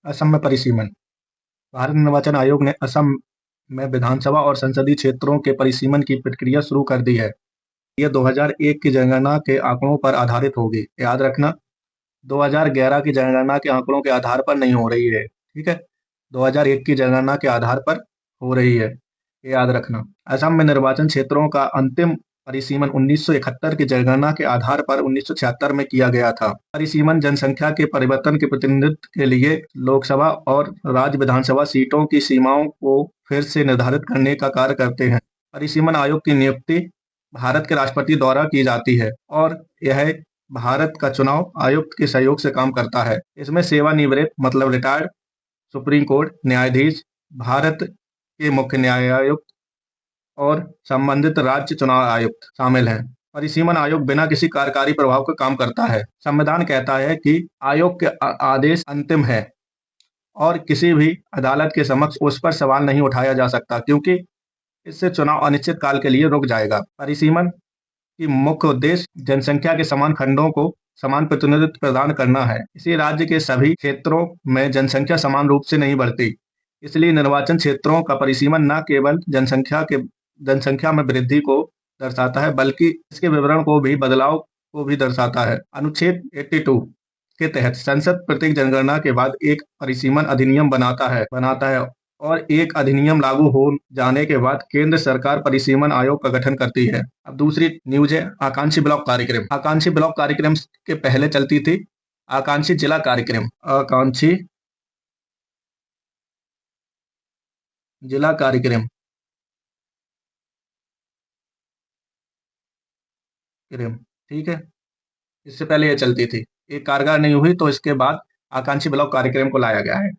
असम में परिसीमन। भारत निर्वाचन आयोग ने असम में विधानसभा और संसदीय क्षेत्रों के परिसीमन की प्रक्रिया शुरू कर दी है। ये 2001 की जनगणना के आंकड़ों पर आधारित होगी। याद रखना, 2011 की जनगणना के आंकड़ों के आधार पर नहीं हो रही है, ठीक है? 2001 की जनगणना के आधार पर हो रही है, ये याद रखना। असम में निर्वाचन क्षेत्रों का अंतिम परिसीमन 1971 की जनगणना के आधार पर 1976 में किया गया था। परिसीमन जनसंख्या के परिवर्तन के प्रतिनिधित्व के लिए लोकसभा और राज्य विधानसभा सीटों की सीमाओं को फिर से निर्धारित करने का कार्य करते हैं। परिसीमन आयोग की नियुक्ति भारत के राष्ट्रपति द्वारा की जाती है और यह भारत का चुनाव आयुक्त के सहयोग से काम करता है। इसमें सेवानिवृत्त मतलब रिटायर्ड सुप्रीम कोर्ट न्यायाधीश, भारत के मुख्य न्यायायुक्त और संबंधित राज्य चुनाव आयुक्त शामिल हैं। परिसीमन आयोग बिना किसी कार्यकारी प्रभाव के काम करता है। संविधान कहता है कि आयोग के आदेश अंतिम है और किसी भी अदालत के समक्ष उस पर सवाल नहीं उठाया जा सकता, क्योंकि इससे चुनाव अनिश्चित काल के लिए रुक जाएगा। परिसीमन की मुख्य उद्देश्य जनसंख्या के समान खंडों को समान प्रतिनिधित्व प्रदान करना है। इसी राज्य के सभी क्षेत्रों में जनसंख्या समान रूप से नहीं बढ़ती, इसलिए निर्वाचन क्षेत्रों का परिसीमन न केवल जनसंख्या में वृद्धि को दर्शाता है, बल्कि इसके विवरण को भी बदलाव को भी दर्शाता है। अनुच्छेद 82 के तहत संसद प्रत्येक जनगणना के बाद एक परिसीमन अधिनियम बनाता है और एक अधिनियम लागू हो जाने के बाद केंद्र सरकार परिसीमन आयोग का गठन करती है। अब दूसरी न्यूज है आकांक्षी ब्लॉक कार्यक्रम। आकांक्षी ब्लॉक कार्यक्रम के पहले चलती थी आकांक्षी जिला कार्यक्रम। आकांक्षी जिला कार्यक्रम ठीक है, इससे पहले ये चलती थी। ये कारगर नहीं हुई तो इसके बाद आकांक्षी ब्लॉक कार्यक्रम को लाया गया है।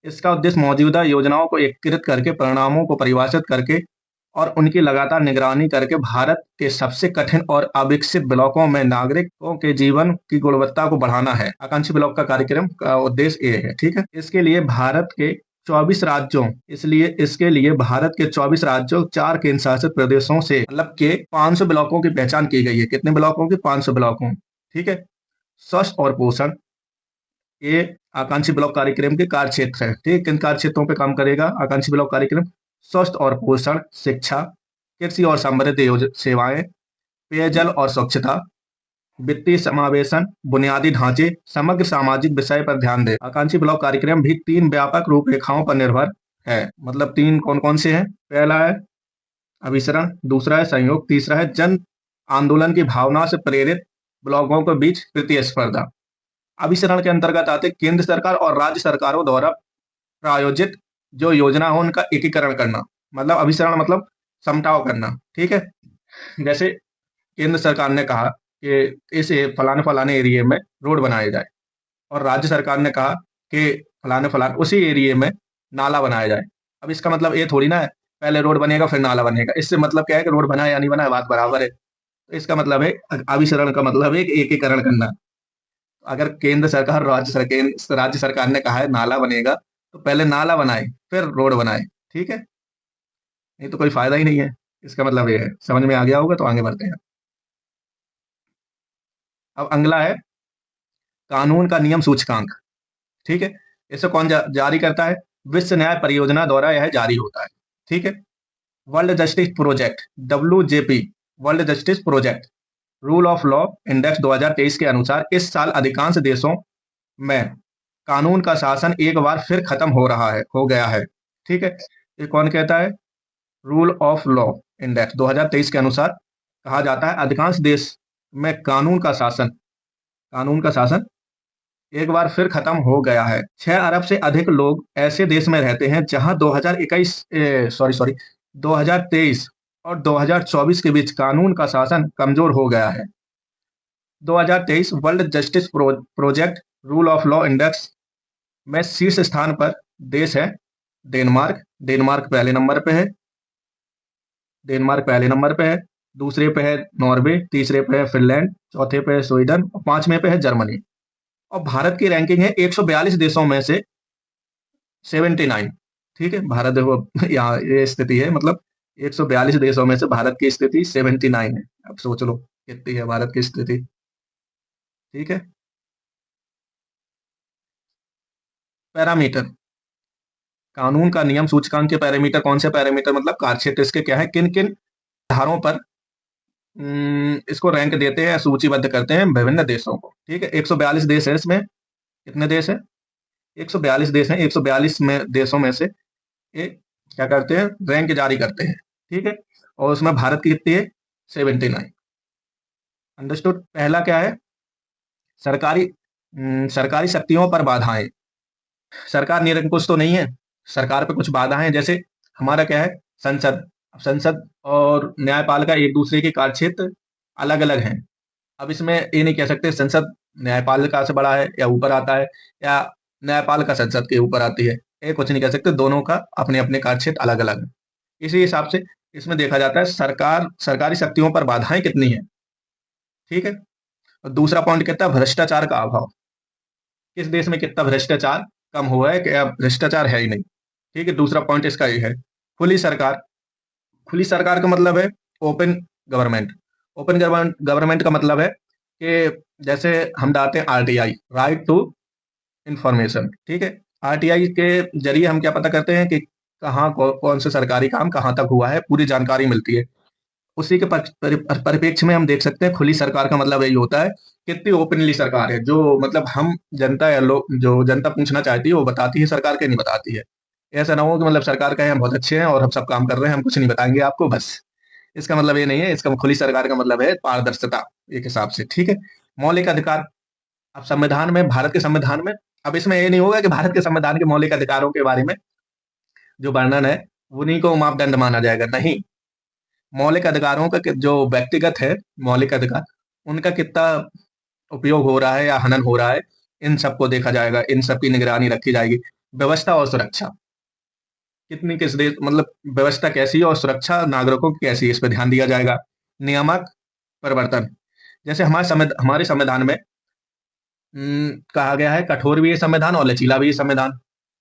इसका उद्देश्य मौजूदा योजनाओं को एकीकृत करके परिणामों को परिभाषित करके और उनकी लगातार निगरानी करके भारत के सबसे कठिन और अविकसित ब्लॉकों में नागरिकों के जीवन की गुणवत्ता को बढ़ाना है। आकांक्षी ब्लॉक का कार्यक्रम का उद्देश्य ये है, ठीक है। इसके लिए भारत के 24 राज्यों 4 केंद्र शासित प्रदेशों से मतलब के 500 ब्लॉकों की पहचान की गई है। कितने ब्लॉकों की? 500 ब्लॉकों, ठीक है। स्वास्थ्य और पोषण, ये आकांक्षी ब्लॉक कार्यक्रम के कार्य क्षेत्र है, ठीक। किन कार्य क्षेत्रों पे काम करेगा आकांक्षी ब्लॉक कार्यक्रम? स्वास्थ्य और पोषण, शिक्षा, कृषि और समृद्धि सेवाएं, पेयजल और स्वच्छता, वित्तीय समावेशन, बुनियादी ढांचे, समग्र सामाजिक विषय पर ध्यान दे। आकांक्षी ब्लॉक कार्यक्रम भी 3 व्यापक रूपरेखाओं पर निर्भर है। मतलब 3 कौन कौन से हैं? पहला है अभिसरण, दूसरा है सहयोग, तीसरा है जन आंदोलन की भावना से प्रेरित ब्लॉकों के बीच प्रतिस्पर्धा। अभिसरण के अंतर्गत आते केंद्र सरकार और राज्य सरकारों द्वारा प्रायोजित जो योजना हो उनका एकीकरण करना। मतलब अभिसरण मतलब समटाव करना, ठीक है। जैसे केंद्र सरकार ने कहा कि इस फलाने फलाने एरिया में रोड बनाया जाए और राज्य सरकार ने कहा कि फलाने फलाने उसी एरिया में नाला बनाया जाए। अब इसका मतलब ये थोड़ी ना है पहले रोड बनेगा फिर नाला बनेगा। इससे मतलब क्या है कि रोड बनाए या नहीं बनाए बात बराबर है। तो इसका मतलब है अभिसरण का मतलब है एकीकरण करना। अगर केंद्र सरकार राज्य सरकार ने कहा है नाला बनेगा तो पहले नाला बनाए फिर रोड बनाए, ठीक है। नहीं तो कोई फायदा ही नहीं है। इसका मतलब ये है। समझ में आ गया होगा तो आगे बढ़ते हैं। अब अगला है कानून का नियम सूचकांक, ठीक है। इसे कौन जारी करता है? विश्व न्याय परियोजना द्वारा यह जारी होता है, ठीक है। World justice project WJP, world justice project rule of law index 2023 के अनुसार इस साल अधिकांश देशों में कानून का शासन एक बार फिर खत्म हो गया है, ठीक है। ये कौन कहता है? रूल ऑफ लॉ इंडेक्स 2023 के अनुसार कहा जाता है अधिकांश देश में कानून का शासन एक बार फिर खत्म हो गया है। 6 अरब से अधिक लोग ऐसे देश में रहते हैं जहां 2023 और 2024 के बीच कानून का शासन कमजोर हो गया है। 2023 world justice project rule of law index में शीर्ष स्थान पर देश है डेनमार्क। डेनमार्क पहले नंबर पे है। दूसरे पे है नॉर्वे, तीसरे पे है फिनलैंड, चौथे पे है स्वीडन और पांचवें पे है जर्मनी। और भारत की रैंकिंग है 142 देशों में से 79, ठीक है। भारत देखो यहाँ ये स्थिति है, मतलब 142 देशों में से भारत की स्थिति 79 है। अब सोच लो कितनी है भारत की स्थिति, ठीक है। पैरामीटर, कानून का नियम सूचकांक के पैरामीटर कौन से पैरामीटर मतलब कार्यक्षेत्र इसके क्या है, किन किन आधारों पर इसको रैंक देते हैं, सूचीबद्ध करते हैं विभिन्न देशों को। ठीक है, 142 देश है इसमें। कितने देश है? 142 देश हैं। 142 में देशों में से ये क्या करते हैं, रैंक जारी करते हैं। ठीक है, और उसमें भारत की कितनी है? 79। अंडरस्टूड। पहला क्या है? सरकारी शक्तियों पर बाधाएं। सरकार निरंकुश तो नहीं है, सरकार पे कुछ बाधाएं हैं। जैसे हमारा क्या है, संसद। अब संसद और न्यायपालिका एक दूसरे के कार्यक्षेत्र अलग अलग हैं। अब इसमें ये नहीं कह सकते संसद न्यायपालिका से बड़ा है या ऊपर आता है, या न्यायपालिका संसद के ऊपर आती है। ये कुछ नहीं कह सकते, दोनों का अपने अपने कार्यक्षेत्र अलग अलग है। इसी हिसाब से इसमें देखा जाता है सरकारी शक्तियों पर बाधाएं कितनी है। ठीक है, और दूसरा पॉइंट कहता है भ्रष्टाचार का अभाव। किस देश में कितना भ्रष्टाचार कम हुआ है, क्या भ्रष्टाचार है ही नहीं। ठीक है, दूसरा पॉइंट इसका ये है। खुली सरकार। खुली सरकार का मतलब है ओपन गवर्नमेंट। ओपन गवर्नमेंट का मतलब है कि जैसे हम डालते हैं आरटीआई, राइट टू इंफॉर्मेशन। ठीक है, आरटीआई के जरिए हम क्या पता करते हैं कि कहाँ कौन से सरकारी काम कहाँ तक हुआ है, पूरी जानकारी मिलती है। उसी के परिप्रेक्ष्य में हम देख सकते हैं खुली सरकार का मतलब यही होता है कितनी ओपनली सरकार है, जो मतलब हम जनता या लोग जो जनता पूछना चाहती है वो बताती है, सरकार के नहीं बताती है। ऐसा ना हो कि मतलब सरकार कहे हम बहुत अच्छे हैं और हम सब काम कर रहे हैं, हम कुछ नहीं बताएंगे आपको बस। इसका मतलब ये नहीं है, इसका खुली सरकार का मतलब है पारदर्शिता एक हिसाब से। ठीक है, मौलिक अधिकार। अब संविधान में, भारत के संविधान में, अब इसमें ये नहीं होगा कि भारत के संविधान के मौलिक अधिकारों के बारे में जो वर्णन है उन्हीं को मापदंड माना जाएगा, नहीं। मौलिक अधिकारों का जो व्यक्तिगत है मौलिक अधिकार, उनका कितना उपयोग हो रहा है या हनन हो रहा है, इन सबको देखा जाएगा, इन सब की निगरानी रखी जाएगी। व्यवस्था और सुरक्षा, कितनी किस देश मतलब व्यवस्था कैसी है और सुरक्षा नागरिकों की कैसी है, इस पर ध्यान दिया जाएगा। नियामक परिवर्तन, जैसे हमारे संविधान में कहा गया है कठोर भी है संविधान और लचीला भी है संविधान।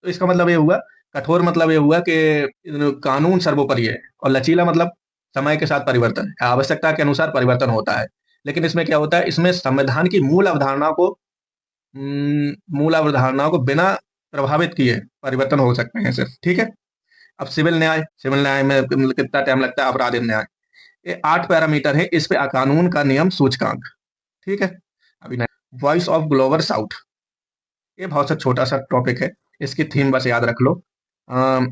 तो इसका मतलब ये हुआ, कठोर मतलब ये हुआ कि कानून सर्वोपरि है, और लचीला मतलब समय के साथ परिवर्तन, आवश्यकता के अनुसार परिवर्तन होता है। लेकिन इसमें क्या होता है, इसमें संविधान की मूल अवधारणा को बिना प्रभावित किए परिवर्तन हो सकते हैं सिर्फ। ठीक है, अब सिविल न्याय में मतलब कितना टाइम लगता है, अपराधिक न्याय। ये 8 पैरामीटर है इस पे कानून का नियम सूचकांक। ठीक है, अभी वॉइस ऑफ ग्लोबल साउथ, ये बहुत सा छोटा सा टॉपिक है, इसकी थीम बस याद रख लो।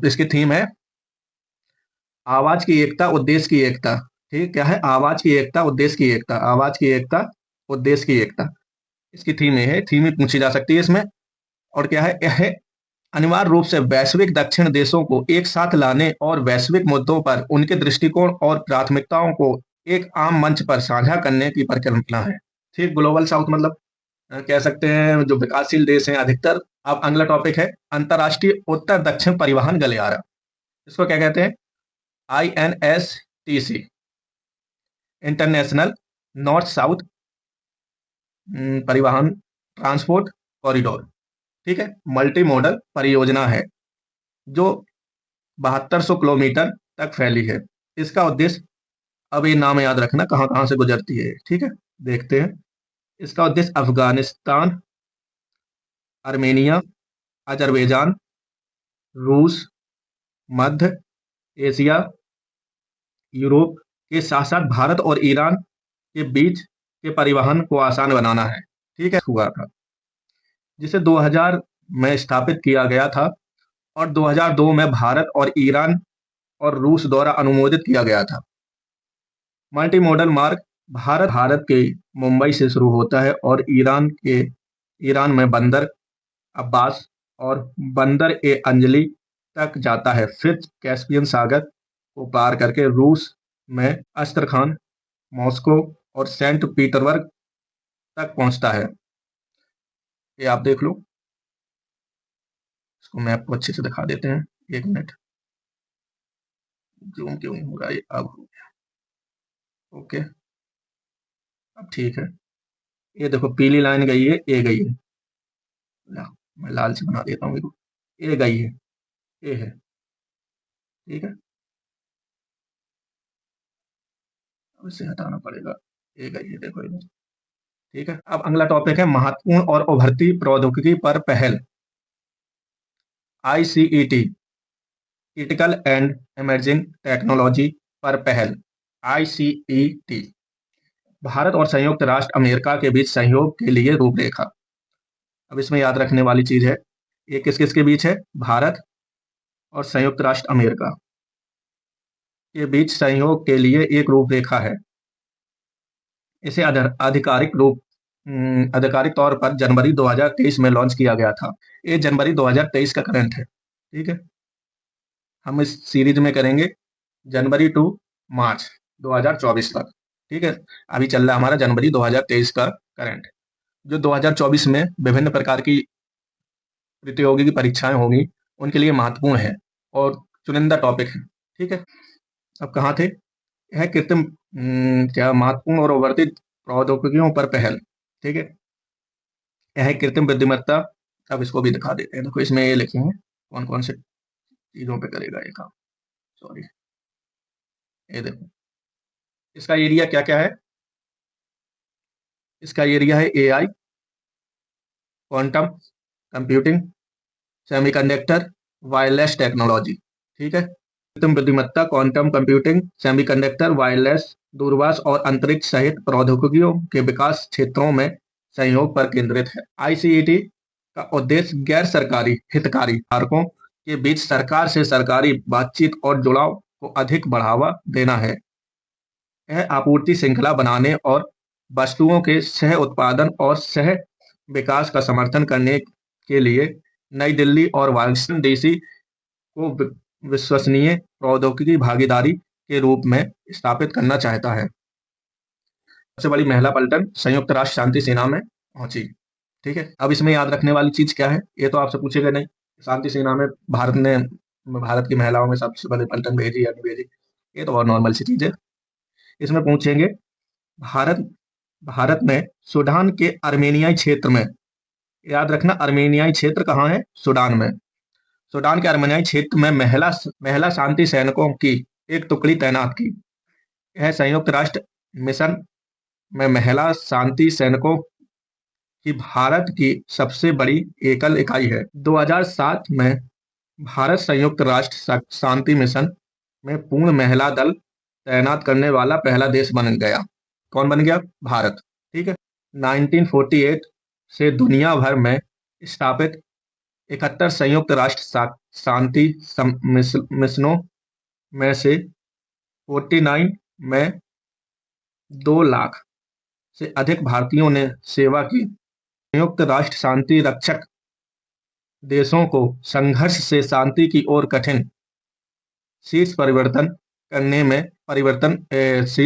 इसकी थीम है आवाज की एकता उद्देश्य की एकता। ठीक, क्या है? आवाज की एकता उद्देश्य की एकता, आवाज की एकता उद्देश्य की एकता। इसकी थीम ये है, थीम ही पूछी जा सकती है इसमें। और क्या है, यह अनिवार्य रूप से वैश्विक दक्षिण देशों को एक साथ लाने और वैश्विक मुद्दों पर उनके दृष्टिकोण और प्राथमिकताओं को एक आम मंच पर साझा करने की परिकल्पना है। ठीक, ग्लोबल साउथ मतलब कह सकते हैं जो विकासशील देश हैं अधिकतर। अब अगला टॉपिक है अंतर्राष्ट्रीय उत्तर दक्षिण परिवहन गलियारा। इसको क्या कहते हैं? INSTC, इंटरनेशनल नॉर्थ साउथ परिवहन ट्रांसपोर्ट कॉरिडोर। ठीक है, मल्टी मॉडल परियोजना है जो 7200 किलोमीटर तक फैली है। इसका उद्देश्य, अब ये नाम याद रखना कहाँ कहाँ से गुजरती है। ठीक है, देखते हैं। इसका उद्देश्य अफगानिस्तान, आर्मेनिया, अजरबैजान, रूस, मध्य एशिया, यूरोप के साथ साथ भारत और ईरान के बीच के परिवहन को आसान बनाना है। ठीक है, हुआ था जिसे 2000 में स्थापित किया गया था और 2002 में भारत और ईरान और रूस द्वारा अनुमोदित किया गया था। मल्टी मॉडल मार्ग भारत के मुंबई से शुरू होता है और ईरान में बंदर अब्बास और बंदर ए अंजली तक जाता है, फिर कैस्पियन सागर को पार करके रूस में अस्त्रखान, मॉस्को और सेंट पीटर्सबर्ग तक पहुंचता है। ये आप देख लो, इसको मैप को अच्छे से दिखा देते हैं। एक मिनट, जूम क्यों नहीं हो रहा है? अब हो गया। ओके, अब ठीक है। ये देखो पीली लाइन गई है, ये गई है। मैं लाल से बना देता हूँ, ये गई है, ये है। ठीक है, अब इसे हटाना पड़ेगा। ये गई है, देखो इधर। ठीक है, अब अगला टॉपिक है महत्वपूर्ण और उभरती प्रौद्योगिकी पर पहल। ICET critical and emerging technology पर पहल। ICET भारत और संयुक्त राष्ट्र अमेरिका के बीच सहयोग के लिए रूपरेखा। अब इसमें याद रखने वाली चीज है, ये किस किस के बीच है? भारत और संयुक्त राष्ट्र अमेरिका के बीच सहयोग के लिए एक रूपरेखा है। इसे आधिकारिक तौर पर जनवरी 2023 में लॉन्च किया गया था। ये जनवरी 2023 का करंट है, ठीक है। हम इस सीरीज में करेंगे जनवरी टू मार्च 2024 तक, ठीक है। अभी चल रहा है हमारा जनवरी 2023 का करंट, जो 2024 में विभिन्न प्रकार की प्रतियोगी परीक्षाएं होंगी उनके लिए महत्वपूर्ण है और चुनिंदा टॉपिक है, ठीक है। अब कहाँ थे? यह कृत्रिम क्या महत्वपूर्ण और उभरती प्रौद्योगिकियों पर पहल, ठीक है। यह कृत्रिम बुद्धिमत्ता, अब इसको भी दिखा देते हैं। देखो इसमें ये लिखे हैं कौन कौन से चीजों पे करेगा ये काम। सॉरी, ये देखो इसका एरिया क्या क्या है। इसका एरिया है AI, quantum computing, semiconductor, wireless technology, ठीक है। कृत्रिम बुद्धिमत्ता, क्वांटम कंप्यूटिंग, सेमीकंडक्टर, वायरलेस, दूरभाष और अंतरिक्ष सहित प्रौद्योगिकियों के विकास क्षेत्रों में सहयोग पर केंद्रित है। ICET का उद्देश्य गैर सरकारी हितकारी कारकों के बीच सरकार से सरकारी बातचीत और जुड़ाव को अधिक बढ़ावा देना है। यह आपूर्ति श्रृंखला बनाने और वस्तुओं के सह उत्पादन और सह विकास का समर्थन करने के लिए नई दिल्ली और वाशिंगटन DC को विश्वसनीय प्रौद्योगिकी भागीदारी के रूप में स्थापित करना चाहता है। सबसे बड़ी महिला पलटन संयुक्त राष्ट्र शांति सेना में पहुंची, ठीक है। अब इसमें याद रखने वाली चीज क्या है, ये तो आपसे पूछेगा नहीं। शांति सेना में भारत की महिलाओं में सबसे बड़ी पलटन भेजी या नहीं भेजी, ये तो बहुत नॉर्मल सी चीज है। इसमें पूछेंगे भारत भारत में सूडान के अर्मेनियाई क्षेत्र में, याद रखना अर्मेनियाई क्षेत्र कहाँ है? सूडान में। सूडान के अर्मेनियाई क्षेत्र में महिला शांति सैनिकों की एक टुकड़ी तैनात की। यह संयुक्त राष्ट्र मिशन में महिला शांति सैनिकों की भारत की सबसे बड़ी एकल इकाई है। 2007 में भारत संयुक्त राष्ट्र शांति मिशन में पूर्ण महिला दल तैनात करने वाला पहला देश बन गया। कौन बन गया? भारत, ठीक है। 1948 से दुनिया भर में स्थापित 71 संयुक्त राष्ट्र शांति मिशनों में से 49 में 2 लाख से अधिक भारतीयों ने सेवा की। संयुक्त राष्ट्र शांति रक्षक देशों को संघर्ष से शांति की ओर कठिन शीर्ष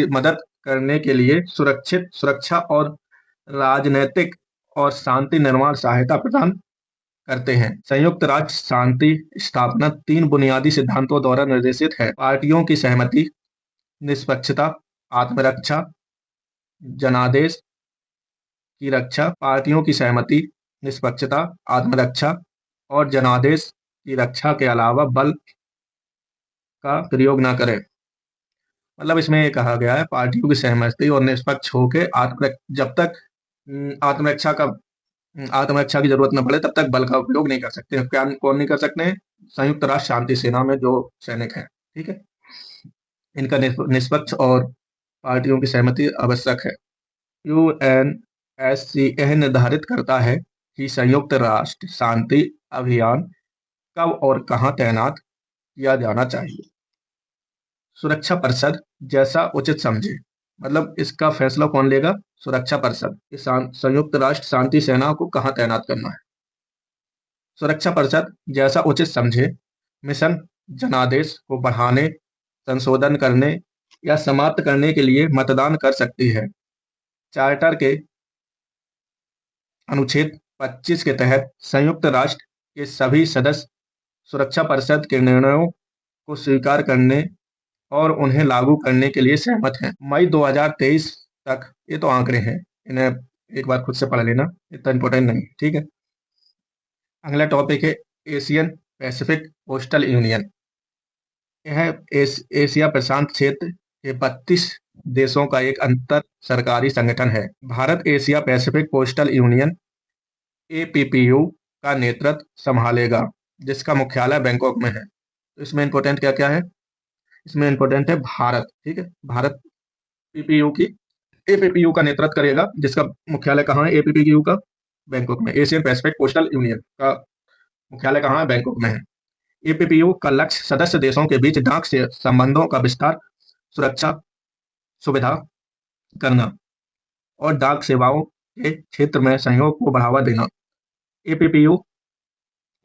मदद करने के लिए सुरक्षा और राजनैतिक और शांति निर्माण सहायता प्रदान करते हैं। संयुक्त राष्ट्र शांति स्थापना 3 बुनियादी सिद्धांतों द्वारा निर्देशित है: पार्टियों की सहमति, निष्पक्षता, आत्मरक्षा, जनादेश की रक्षा। पार्टियों की सहमति, निष्पक्षता, आत्मरक्षा और जनादेश की रक्षा के अलावा बल का प्रयोग न करें। मतलब इसमें ये कहा गया है पार्टियों की सहमति और निष्पक्ष होकर जब तक आत्मरक्षा की जरूरत न पड़े तब तक बल का उपयोग नहीं कर सकते। क्या कौन नहीं कर सकते हैं? संयुक्त राष्ट्र शांति सेना में जो सैनिक हैं, ठीक है। इनका निष्पक्ष और पार्टियों की सहमति आवश्यक है। UNSC यह निर्धारित करता है कि संयुक्त राष्ट्र शांति अभियान कब और कहां तैनात किया जाना चाहिए। सुरक्षा परिषद जैसा उचित समझे, मतलब इसका फैसला कौन लेगा? सुरक्षा परिषद। संयुक्त राष्ट्र शांति सेना को कहां तैनात करना है। सुरक्षा परिषद जैसा उचित समझे मिशन जनादेश को बढ़ाने, संशोधन करने या समाप्त करने के लिए मतदान कर सकती है। चार्टर के अनुच्छेद 25 के तहत संयुक्त राष्ट्र के सभी सदस्य सुरक्षा परिषद के निर्णयों को स्वीकार करने और उन्हें लागू करने के लिए सहमत हैं। मई 2023 तक, ये तो आंकड़े हैं, इन्हें एक बार खुद से पढ़ लेना, इतना इंपॉर्टेंट नहीं, ठीक है। अगला टॉपिक है एशियन पैसिफिक कोस्टल यूनियन। यह एशिया प्रशांत क्षेत्र के 32 देशों का एक अंतर सरकारी संगठन है। Bharat Asia Pacific coastal union APPU का नेतृत्व संभालेगा। जिसका मुख्यालय बैंकॉक में है। तो इसमें इंपॉर्टेंट क्या क्या है? इसमें इंपॉर्टेंट है भारत, ठीक है। भारत पीपीयू की एपीपीयू का नेतृत्व करेगा, जिसका मुख्यालय कहाँ है एपीपीयू का? बैंकॉक में। एशियन पैसिफिक कोस्टल यूनियन का मुख्यालय कहाँ है? बैंकॉक में है। एपीपीयू का लक्ष्य सदस्य देशों के बीच डाक से संबंधों का विस्तार, सुरक्षा, सुविधा करना और डाक सेवाओं के क्षेत्र में सहयोग को बढ़ावा देना। एपीपीयू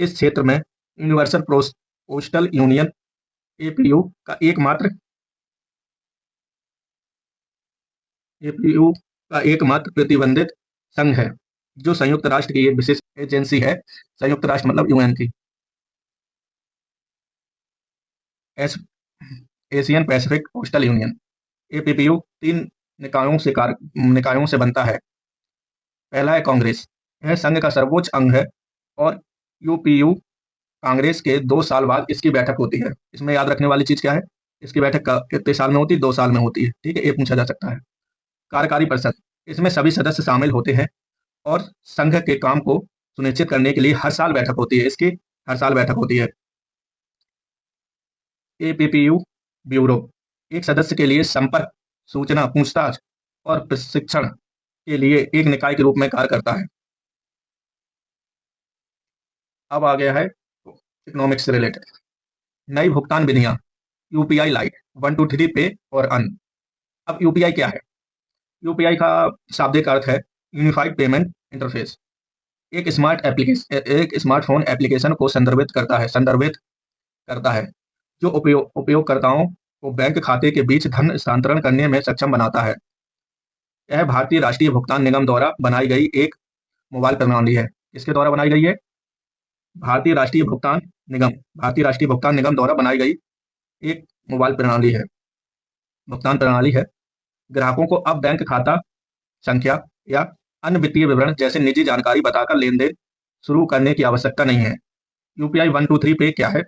इस क्षेत्र में यूनिवर्सल पोस्टल यूनियन एपीयू का एकमात्र प्रतिबंधित संघ है, जो संयुक्त राष्ट्र की एक विशेष एजेंसी है। संयुक्त राष्ट्र मतलब यूएन की। एस Asian Pacific coastal union. APPU तीन निकायों से बनता है। पहला है कांग्रेस। यह संघ का सर्वोच्च अंग है और यूपीयू कांग्रेस के 2 साल बाद इसकी बैठक होती है। इसमें याद रखने वाली चीज क्या है? इसकी बैठक कितने साल में होती है? 2 साल में होती है, ठीक है। ये पूछा जा सकता है। कार्यकारी परिषद, इसमें सभी सदस्य शामिल होते हैं और संघ के काम को सुनिश्चित करने के लिए हर साल बैठक होती है। इसकी हर साल बैठक होती है। एपीपीयू ब्यूरो एक सदस्य के लिए संपर्क, सूचना, पूछताछ और प्रशिक्षण के लिए एक निकाय के रूप में कार्य करता है। अब आ गया है इकोनॉमिक्स से रिलेटेड नई भुगतान विधियां। यूपीआई लाइट, 1 2 3 पे और अन। अब यूपीआई क्या है? यूपीआई का शाब्दिक अर्थ है यूनिफाइड पेमेंट इंटरफेस। एक स्मार्टफोन एप्लीकेशन को संदर्भित करता है जो उपयोगकर्ताओं को बैंक खाते के बीच धन हस्तांतरण करने में सक्षम बनाता है। यह भारतीय राष्ट्रीय भुगतान निगम द्वारा बनाई गई एक मोबाइल प्रणाली है। किसके द्वारा बनाई गई है? भारतीय राष्ट्रीय भुगतान भारतीय राष्ट्रीय भुगतान निगम द्वारा बनाई गई एक मोबाइल भुगतान प्रणाली है। ग्राहकों को अब बैंक खाता संख्या या अन्य वित्तीय विवरण जैसे निजी जानकारी बताकर लेन देन शुरू करने की आवश्यकता नहीं है। यूपीआई 1 2 3 पे क्या है?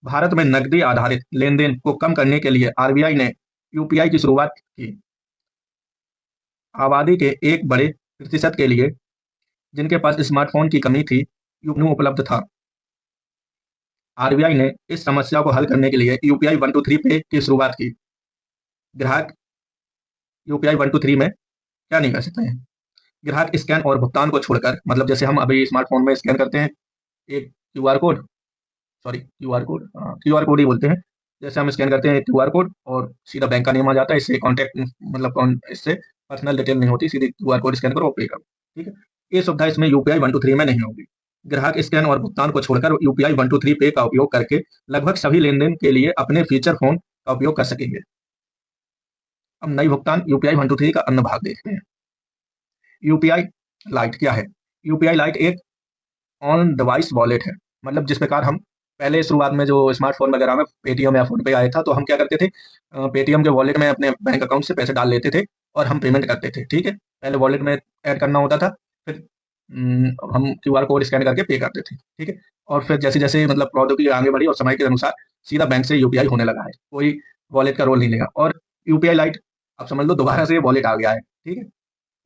भारत में नकदी आधारित लेन देन को कम करने के लिए आरबीआई ने यूपीआई की शुरुआत की। आबादी के एक बड़े प्रतिशत के लिए जिनके पास स्मार्टफोन की कमी थी, यूपीआई उपलब्ध था। आरबीआई ने इस समस्या को हल करने के लिए यूपीआई 1 2 3 पे की शुरुआत की। ग्राहक यूपीआई 1 2 3 में क्या नहीं कर सकते हैं? ग्राहक स्कैन और भुगतान को छोड़कर, मतलब जैसे हम अभी स्मार्टफोन में स्कैन करते हैं एक QR code, sorry QR code ही बोलते हैं। जैसे हम स्कैन करते हैं क्यूआर कोड और सीधा बैंक का नेम आ जाता है। इससे कॉन्टैक्ट मतलब इससे पर्सनल डिटेल नहीं होती, सीधे क्यूआर कोड स्कैन करो और पे करो, ठीक है। ये सुविधा इसमें यूपीआई 1 2 3 में नहीं होगी। ग्राहक स्कैन और भुगतान को छोड़कर यूपीआई 1 2 3 पे का उपयोग करके लगभग सभी लेन देन के लिए अपने फीचर फोन का उपयोग कर सकेंगे। अब नई भुगतान यूपीआई 1 2 3 का अन्य भाग देखते हैं। यूपीआई लाइट क्या है? यूपीआई लाइट एक ऑन डिवाइस वॉलेट है। मतलब जिस प्रकार हम पहले शुरुआत में जो स्मार्टफोन वगैरह में पेटीएम या फोन पे आया था, तो हम क्या करते थे? पेटीएम के वॉलेट में अपने बैंक अकाउंट से पैसे डाल लेते थे और हम पेमेंट करते थे, ठीक है। पहले वॉलेट में ऐड करना होता था, फिर हम क्यूआर कोड स्कैन करके पे करते थे, ठीक है। और फिर जैसे जैसे मतलब प्रौद्योगिकी आगे बढ़ी और समय के अनुसार सीधा बैंक से यूपीआई होने लगा है, कोई वॉलेट का रोल नहीं लेगा। और यूपीआई लाइट आप समझ लो दोबारा से वॉलेट आ गया है, ठीक है।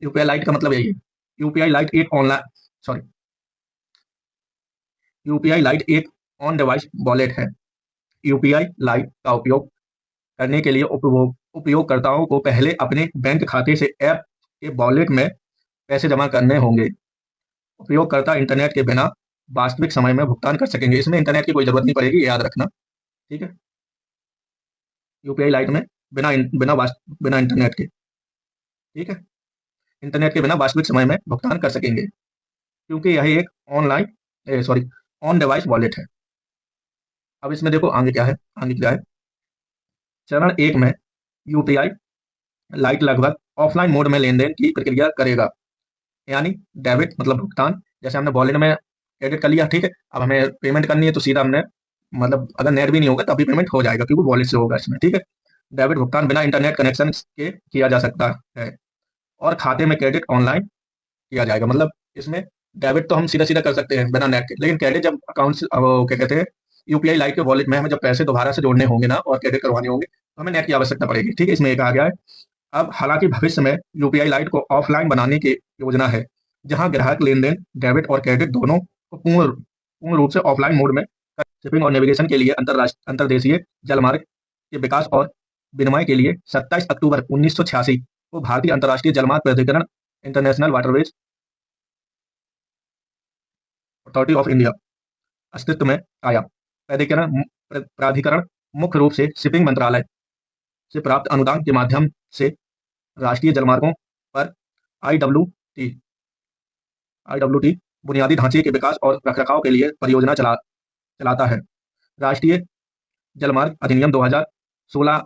यूपीआई लाइट का मतलब यही है। यूपीआई लाइट एक ऑनलाइन सॉरी यूपीआई लाइट एक ऑन डिवाइस वॉलेट है। यूपीआई लाइट का उपयोग करने के लिए उपयोगकर्ताओं को पहले अपने बैंक खाते से ऐप के वॉलेट में पैसे जमा करने होंगे। उपयोगकर्ता इंटरनेट के बिना वास्तविक समय में भुगतान कर सकेंगे। इसमें इंटरनेट की कोई जरूरत नहीं पड़ेगी, ये याद रखना, ठीक है। यूपीआई लाइट में बिना इंटरनेट के, ठीक है, इंटरनेट के बिना वास्तविक समय में भुगतान कर सकेंगे, क्योंकि यह एक ऑन डिवाइस वॉलेट है। अब इसमें देखो आगे क्या है। चरण 1 में यूपीआई लाइट लगभग ऑफलाइन मोड में लेन देन की प्रक्रिया करेगा। यानी डेबिट मतलब भुगतान, जैसे हमने वॉलेट में क्रेडिट कर लिया, ठीक है। अब हमें पेमेंट करनी है तो सीधा हमने मतलब अगर नेट भी नहीं होगा तब भी पेमेंट हो जाएगा, क्योंकि वॉलेट से होगा इसमें, ठीक है। डेबिट भुगतान बिना इंटरनेट कनेक्शन के किया जा सकता है और खाते में क्रेडिट ऑनलाइन किया जाएगा। मतलब इसमें डेबिट तो हम सीधा सीधा कर सकते हैं बिना नेट के, लेकिन क्रेडिट जब अकाउंट से क्या कहते हैं यूपीआई लाइट के वॉलेट में हमें जब पैसे दोबारा से जोड़ने होंगे ना और क्रेडिट करवाने होंगे, तो हमें नेट की आवश्यकता पड़ेगी, ठीक है। इसमें एक आ गया है। अब हालांकि भविष्य में यूपीआई लाइट को ऑफलाइन बनाने की योजना है, जहां ग्राहक लेन देन डेबिट और क्रेडिट दोनों को पूर्ण रूप से ऑफलाइन मोड में शिपिंग और नेविगेशन के लिए अंतर्देशीय जलमार्ग के विकास और विनिमय के लिए 27 अक्टूबर 1986 को भारतीय अंतर्राष्ट्रीय जलमार्ग प्राधिकरण international waterways authority of India अस्तित्व में आया। प्राधिकरण मुख्य रूप से शिपिंग मंत्रालय से प्राप्त अनुदान के माध्यम से राष्ट्रीय जलमार्गों पर आईडब्ल्यूटी आईडब्ल्यूटी बुनियादी ढांचे के विकास और रखरखाव के लिए परियोजना चलाता है। राष्ट्रीय जलमार्ग अधिनियम 2016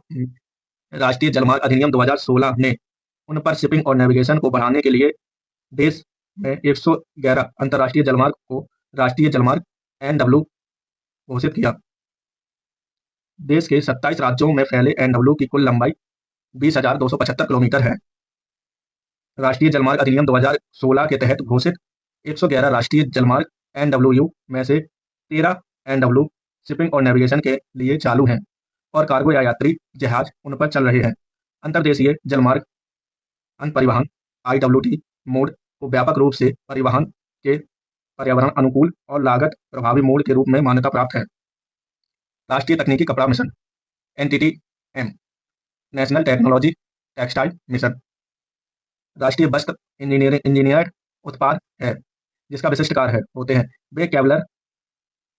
राष्ट्रीय जलमार्ग अधिनियम 2016 ने उन पर शिपिंग और नेविगेशन को बढ़ाने के लिए देश में 111 अंतर्राष्ट्रीय जलमार्ग को राष्ट्रीय जलमार्ग एनडब्ल्यू घोषित किया। देश के 27 राज्यों में फैले एनडब्ल्यू की कुल लंबाई 20,275 किलोमीटर है। राष्ट्रीय जलमार्ग अधिनियम 2016 के तहत घोषित 111 राष्ट्रीय जलमार्ग एनडब्ल्यू में से 13 एनडब्ल्यू शिपिंग और नेविगेशन के लिए चालू हैं और कार्गो या यात्री जहाज उन पर चल रहे हैं। अंतर्देशीय जलमार्ग परिवहन आईडब्ल्यूटी मोड को व्यापक रूप से परिवहन के पर्यावरण अनुकूल और लागत प्रभावी मोड के रूप में मान्यता प्राप्त है। राष्ट्रीय तकनीकी कपड़ा mission NTTM national technology textile mission राष्ट्रीय वस्त्र इंजीनियर्ड उत्पाद है जिसका विशिष्ट कार्य होते हैं। वे केवलर,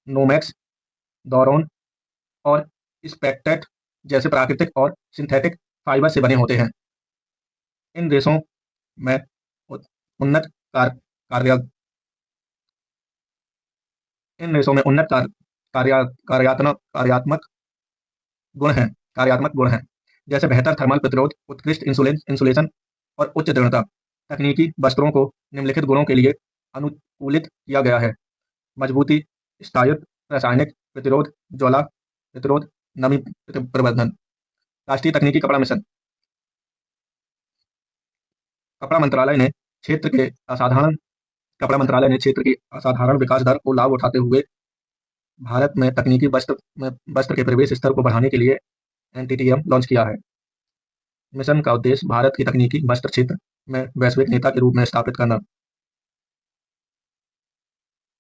नोमैक्स, डोरोन और स्पेक्टेट जैसे प्राकृतिक और सिंथेटिक फाइबर से बने होते हैं। इन देशों में उन्नत कार्यात्मक गुण हैं जैसे बेहतर थर्मल प्रतिरोध, उत्कृष्ट इंसुलेशन और उच्च दृढ़ता। तकनीकी वस्त्रों को निम्नलिखित गुणों के लिए अनुकूलित किया गया है: मजबूती, स्थायित्व, रासायनिक प्रतिरोध, ज्वाला प्रतिरोध, नमी प्रबंधन। राष्ट्रीय तकनीकी कपड़ा मिशन कपड़ा मंत्रालय ने क्षेत्र के असाधारण विकास दर को लाभ उठाते हुए भारत में तकनीकी वस्त्र के प्रवेश स्तर को बढ़ाने के लिए एनटीटीएम लॉन्च किया है। मिशन का उद्देश्य भारत की तकनीकी वस्त्र क्षेत्र में वैश्विक नेता के रूप में स्थापित करना।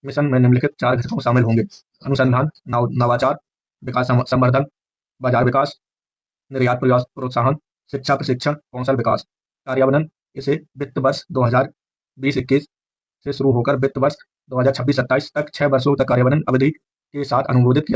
मिशन में निम्नलिखित 4 घटकों शामिल होंगे: अनुसंधान, नवाचार, विकास संवर्धन, बाजार विकास, निर्यात प्रोत्साहन, शिक्षा प्रशिक्षण, कौशल विकास। कार्यान्वयन इसे वित्त वर्ष 2020-21 से शुरू होकर वित्त वर्ष 2026-27 तक 6 वर्षों तक कार्यान्वयन अवधि के साथ अनुमोदित किया